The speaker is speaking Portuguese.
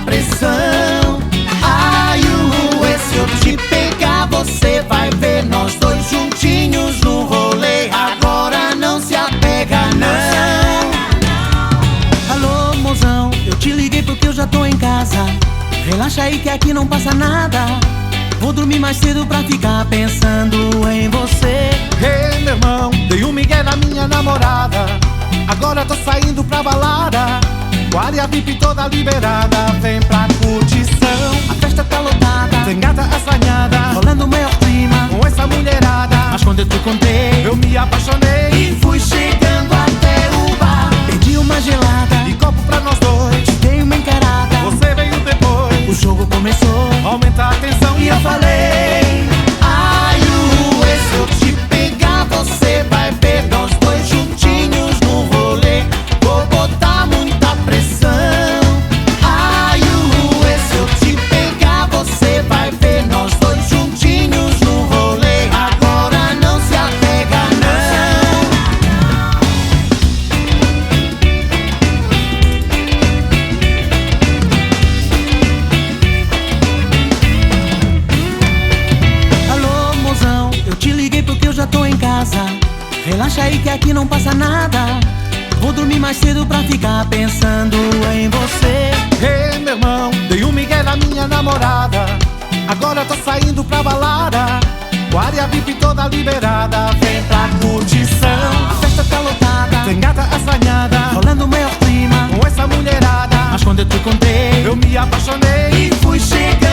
pressão. Ai, se eu te pegar você vai ver nós dois juntinhos no rolê. Agora não se apega não. Alô, mozão, eu te liguei porque eu já tô em casa. Relaxa aí que aqui não passa nada. Vou dormir mais cedo pra ficar pensando em você. Ei, meu irmão, dei um migué na minha namorada. Agora tô saindo pra balada. Com a área VIP toda liberada. Vem pra curtição. A festa tá lotada, Tem gata assanhada, rolando o maior clima com essa mulherada. Mas quando eu te contei, Eu me apaixonei e fui chegando até o bar. Pedi uma gelada, e copo pra nós dois. dei uma encarada. Você veio depois. O jogo começou Aumenta a tensão e eu falei: ai, se eu te pegar você vai ver nós dois juntinhos no rolê. Vou botar muita pressão. Ai, se eu te pegar você vai ver nós dois juntinhos no rolê. Agora não se apega não. Alô, mozão, eu te liguei porque eu já tô em casa. Relaxa aí que aqui não passa nada. Vou dormir mais cedo pra ficar pensando em você. Ei, meu irmão, dei um migué na minha namorada. Agora tô saindo pra balada. Com a área VIP toda liberada. Vem pra curtição. A festa tá lotada, Tem gata assanhada, rolando o maior clima com essa mulherada. Mas quando eu te contei, Eu me apaixonei e fui chegando